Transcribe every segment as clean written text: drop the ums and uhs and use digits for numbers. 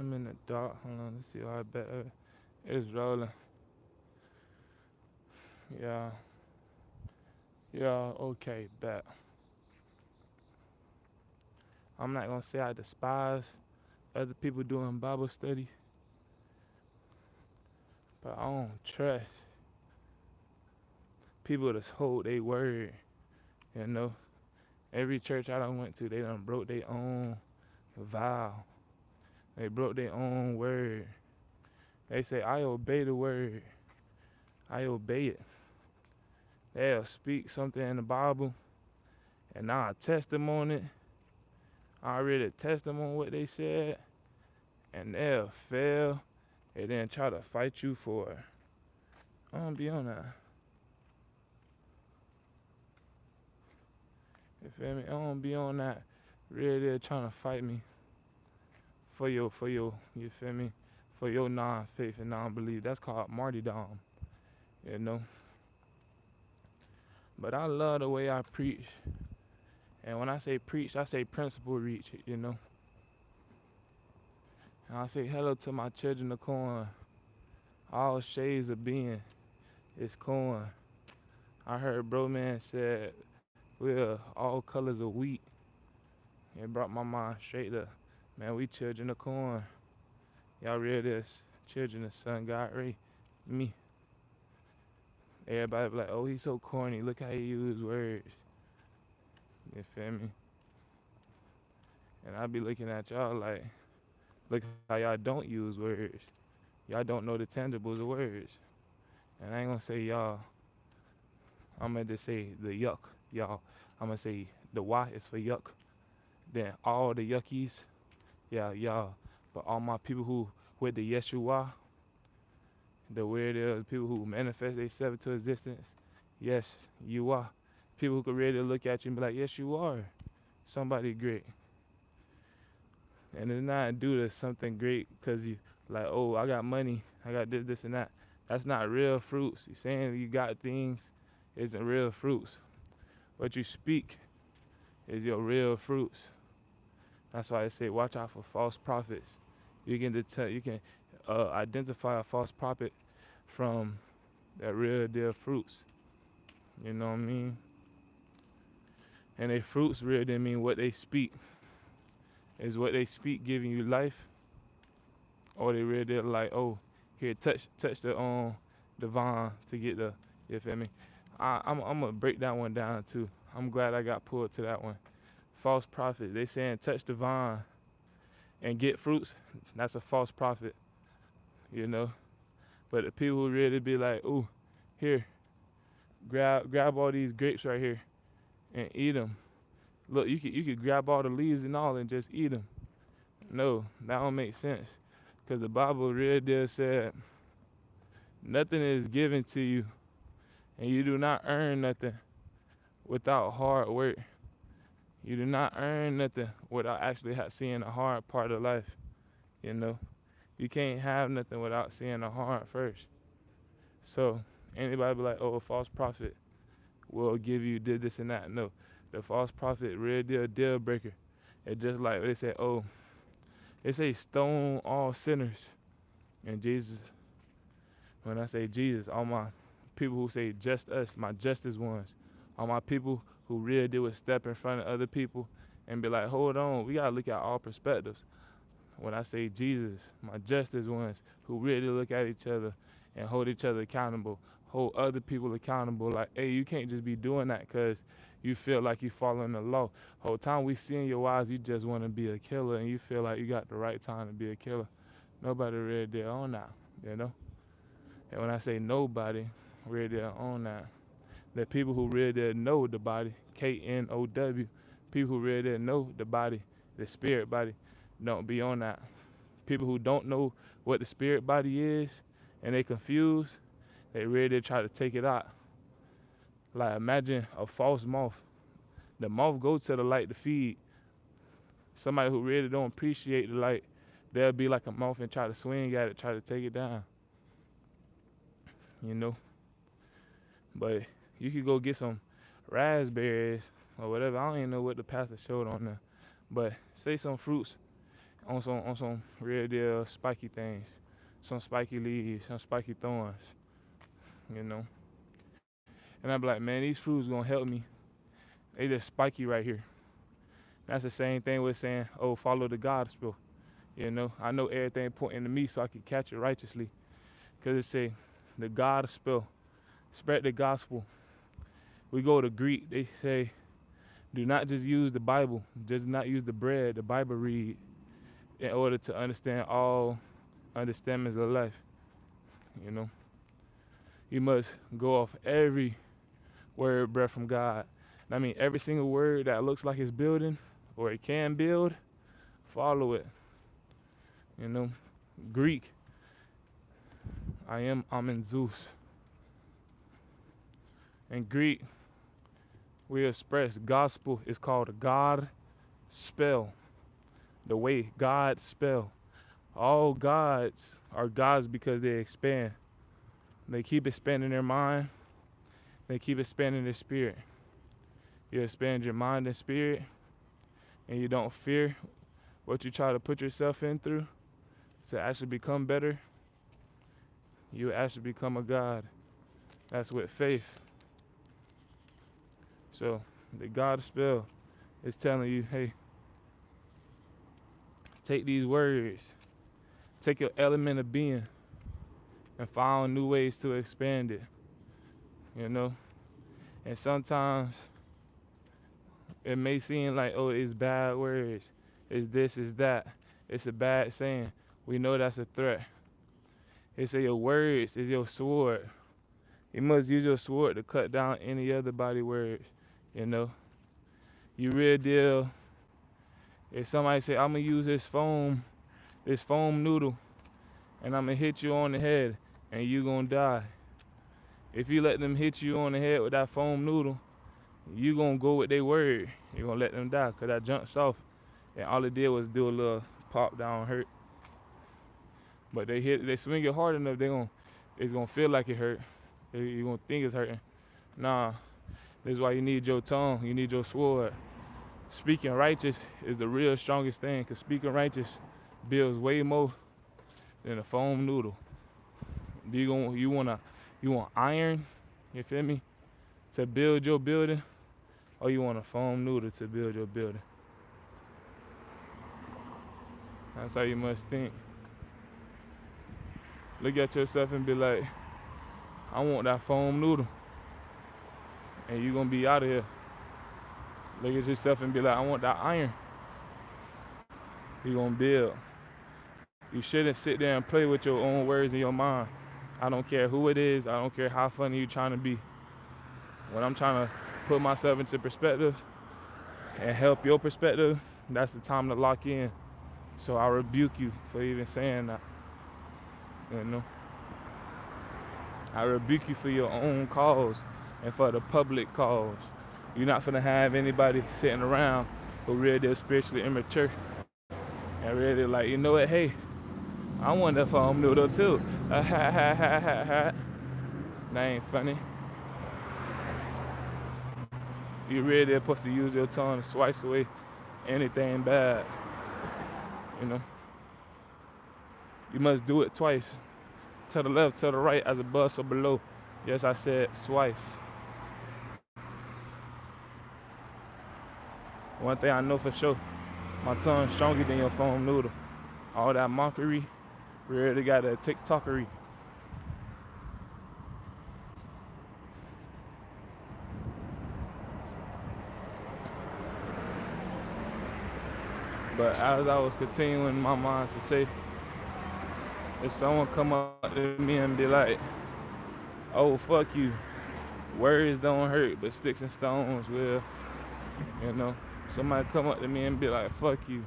I'm in the dark. Hold on, let's see how I bet it's rolling. Yeah, yeah, okay, bet. I'm not gonna say I despise other people doing Bible study, but I don't trust people to hold their word. You know, every church I done went to, they done broke their own vow. They broke their own word. They say, I obey the word. I obey it. They'll speak something in the Bible, and now I test them on it. I already test them on what they said, and they'll fail, and then try to fight you for it. I don't be on that. You feel me? I don't be on that. Really, they're trying to fight me you feel me? For your non-faith and non-belief. That's called martyrdom, you know? But I love the way I preach. And when I say preach, I say principle reach, you know? And I say hello to my children of corn. All shades of being is corn. I heard bro man said we're all colors of wheat. It brought my mind straight to, man, we children of corn. Y'all read this? Children of sun God Ray. Me. Everybody be like, oh, he's so corny. Look how he use words. You feel me? And I be looking at y'all like, look how y'all don't use words. Y'all don't know the tangibles of words. And I ain't gonna say y'all. I'm gonna just say the yuck, y'all. I'm gonna say the Y is for yuck. Then all the yuckies, yeah, y'all. But all my people who with the Yeshua, the weirdos, people who manifest themselves to existence, yes, you are. People who could really look at you and be like, yes, you are somebody great. And it's not due to something great because you like, oh, I got money, I got this, and that. That's not real fruits. You saying you got things isn't real fruits. What you speak is your real fruits. That's why I say watch out for false prophets. You can identify a false prophet from their real deal fruits. You know what I mean? And their fruits really mean what they speak. Is what they speak giving you life, or they really like, oh, here touch the vine to get the, you feel me? I'm gonna break that one down too. I'm glad I got pulled to that one. False prophet. They saying touch the vine and get fruits. That's a false prophet, you know. But the people who really be like, ooh, here, grab all these grapes right here and eat them. Look, you could grab all the leaves and all and just eat them. No, that don't make sense. Because the Bible really did said, nothing is given to you, and you do not earn nothing without hard work. You do not earn nothing without actually seeing the hard part of life. You know, you can't have nothing without seeing the hard first. So anybody be like, oh, a false prophet will give you this and that. No, the false prophet real deal breaker. It's just like they say, oh, they say stone all sinners. And Jesus, when I say Jesus, all my people who say just us, my justice ones, all my people who really do is step in front of other people and be like, hold on, we gotta look at all perspectives. When I say Jesus, my justice ones who really look at each other and hold each other accountable, hold other people accountable. Like, hey, you can't just be doing that because you feel like you following the law. Whole time we seeing your eyes, you just want to be a killer and you feel like you got the right time to be a killer. Nobody really did on that, you know? And when I say nobody really did on that, the people who really did know the body, K-N-O-W, people who really did know the body, the spirit body, don't be on that. People who don't know what the spirit body is and they confused, they really try to take it out. Like imagine a false moth. The moth goes to the light to feed. Somebody who really don't appreciate the light, they'll be like a moth and try to swing at it, try to take it down. You know? But you could go get some raspberries or whatever. I don't even know what the pastor showed on there. But say some fruits on some real deal spiky things, some spiky leaves, some spiky thorns, you know. And I'm like, man, these fruits gonna help me. They just spiky right here. That's the same thing with saying, oh, follow the gospel. You know, I know everything pointing to me so I can catch it righteously. Because it say, the gospel, spread the gospel. We go to Greek, they say, do not just use the Bible, just not use the bread, the Bible read, in order to understand all understandings of life. You know, you must go off every word breath from God. I mean, every single word that looks like it's building or it can build, follow it. You know, Greek, I'm in Zeus. In Greek, we express gospel is called a God spell. The way God spell. All gods are gods because they expand. They keep expanding their mind. They keep expanding their spirit. You expand your mind and spirit, and you don't fear what you try to put yourself in through to actually become better. You actually become a God. That's with faith. So the God spell is telling you, hey, take these words, take your element of being, and find new ways to expand it. You know? And sometimes it may seem like, oh, it's bad words. It's this, it's that. It's a bad saying. We know that's a threat. They say your words is your sword. You must use your sword to cut down any other body words. You know? You real deal. If somebody say, I'm gonna use this foam noodle, and I'm gonna hit you on the head, and you gonna die. If you let them hit you on the head with that foam noodle, you gonna go with their word. You're gonna let them die, cause that jumped soft, and all it did was do a little pop down hurt. But they swing it hard enough, it's gonna feel like it hurt. You're gonna think it's hurting. Nah, this is why you need your tongue, you need your sword. Speaking righteous is the real strongest thing, cause speaking righteous builds way more than a foam noodle. You want iron, you feel me, to build your building, or you want a foam noodle to build your building? That's how you must think. Look at yourself and be like, I want that foam noodle, and you gonna be out of here. Look at yourself and be like, I want that iron. You gonna build. You shouldn't sit there and play with your own words in your mind. I don't care who it is. I don't care how funny you're trying to be. When I'm trying to put myself into perspective and help your perspective, that's the time to lock in. So I rebuke you for even saying that. You know? I rebuke you for your own cause and for the public cause. You're not finna have anybody sitting around who really is spiritually immature and really like, you know what, hey, I want that foam noodle too. That ain't funny. You really are supposed to use your tongue to slice away anything bad. You know? You must do it twice. To the left, to the right, as above, so below. Yes, I said twice. One thing I know for sure, my tongue's stronger than your foam noodle. All that mockery, we already got that TikTokery. But as I was continuing in my mind to say, if someone come up to me and be like, oh, fuck you, words don't hurt, but sticks and stones will, you know. Somebody come up to me and be like, fuck you.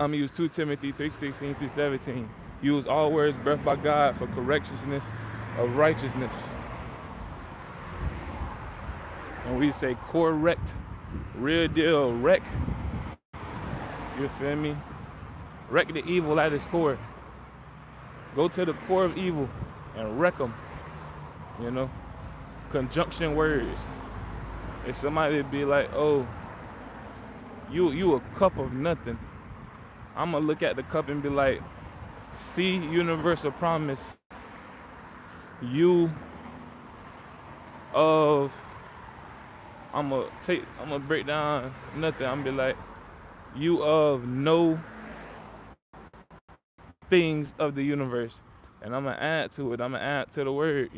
I'm gonna use 2 Timothy 3:16 through 17. Use all words breathed by God for correctness of righteousness. And we say correct, real deal, wreck. You feel me? Wreck the evil at its core. Go to the core of evil and wreck them. You know? Conjunction words. If somebody be like, oh, you a cup of nothing. I'ma look at the cup and be like, see universal promise, you of, I'ma break down nothing. I'm be like, you of no things of the universe. And I'm gonna add to it. I'm gonna add to the word,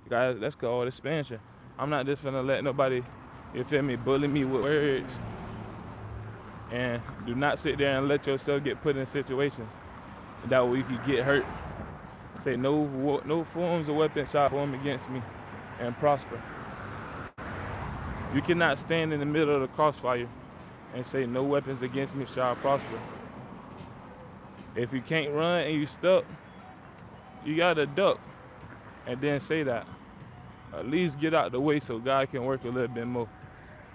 Guys, that's called expansion. I'm not just gonna let nobody, you feel me, bully me with words. And do not sit there and let yourself get put in situations that way you could get hurt. Say no forms of weapon shall form against me and prosper. You cannot stand in the middle of the crossfire and say no weapons against me shall prosper. If you can't run and you stuck, you gotta duck and then say that. At least get out the way so God can work a little bit more.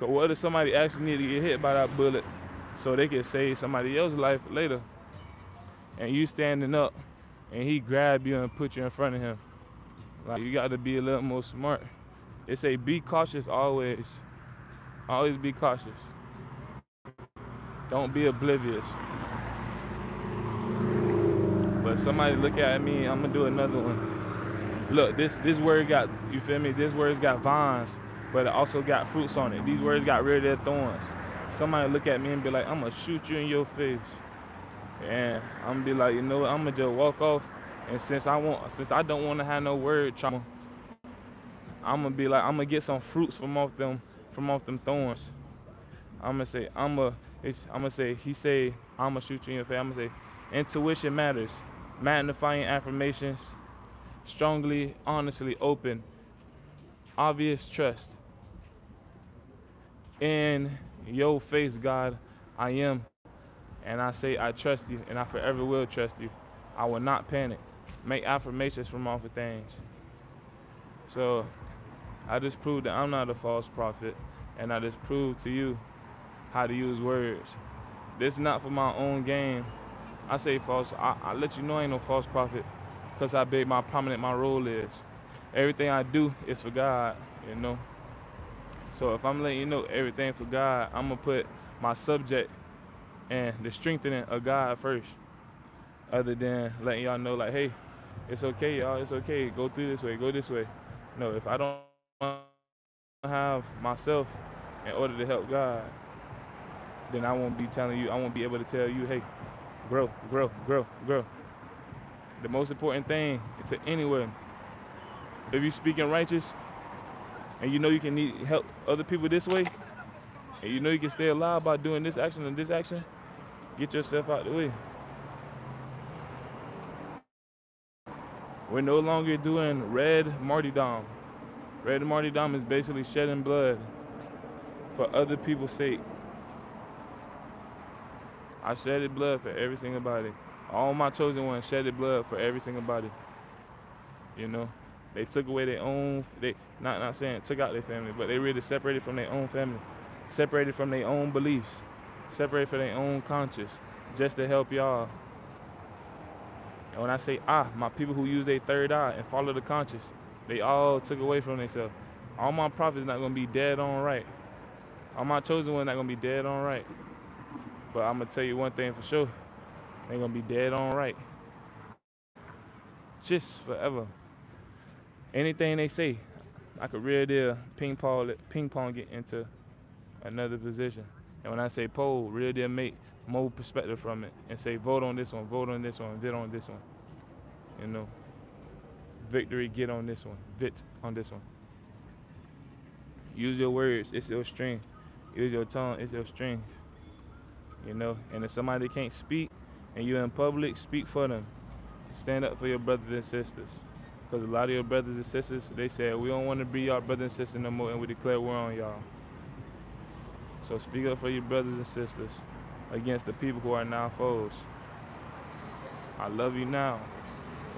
Cause what if somebody actually need to get hit by that bullet so they can save somebody else's life later? And you standing up and he grab you and put you in front of him. Like, you gotta be a little more smart. They say be cautious always. Always be cautious. Don't be oblivious. But somebody look at me, I'm gonna do another one. Look, this word got, you feel me? This word's got vines, but it also got fruits on it. These words got rid of their thorns. Somebody look at me and be like, I'm gonna shoot you in your face. And I'm gonna be like, you know what? I'm gonna just walk off. And since I don't want to have no word trauma, I'm gonna be like, I'm gonna get some fruits from off them thorns. I'm gonna say, he say, I'm gonna shoot you in your face. I'm gonna say, intuition matters. Magnifying affirmations, strongly, honestly, open, obvious trust. In your face, God, I am. And I say, I trust you, and I forever will trust you. I will not panic. Make affirmations from off of things. So I just proved that I'm not a false prophet, and I just proved to you how to use words. This is not for my own gain. I say false, I let you know I ain't no false prophet, because how big my prominent my role is. Everything I do is for God, So if I'm letting you know everything for God, I'm going to put my subject and the strengthening of God first, other than letting y'all know, like, hey, it's okay, y'all, it's okay, go through this way, go this way. No, if I don't have myself in order to help God, then I won't be able to tell you, hey, grow, grow, grow, grow. The most important thing to anyone, if you're speaking righteous and you know you can help other people this way, and you know you can stay alive by doing this action and this action, get yourself out the way. We're no longer doing red martyrdom. Red martyrdom is basically shedding blood for other people's sake. I shedded blood for every single body. All my chosen ones shedded blood for every single body. They took away their own, not saying took out their family, but they really separated from their own family, separated from their own beliefs, separated from their own conscience, just to help y'all. And when I say my people who use their third eye and follow the conscience, they all took away from themselves. All my prophets not gonna be dead on right. All my chosen ones not gonna be dead on right. But I'm gonna tell you one thing for sure, they gonna be dead on right. Just forever. Anything they say, I could really ping pong get into another position. And when I say poll, really make more perspective from it and say vote on this one, vote on this one, vote on this one. Victory, get on this one, vit on this one. Use your words, it's your strength. Use your tongue, it's your strength. And if somebody can't speak and you're in public, speak for them. Stand up for your brothers and sisters. Because a lot of your brothers and sisters, they said, we don't want to be your brothers and sisters no more, and we declare war on y'all. So speak up for your brothers and sisters against the people who are now foes. I love you now.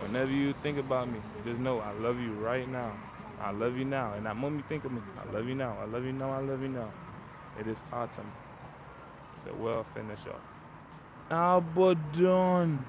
Whenever you think about me, just know I love you right now. I love you now. And that moment you think of me, I love you now. I love you now. I love you now. It is autumn. The world finish up. Abaddon.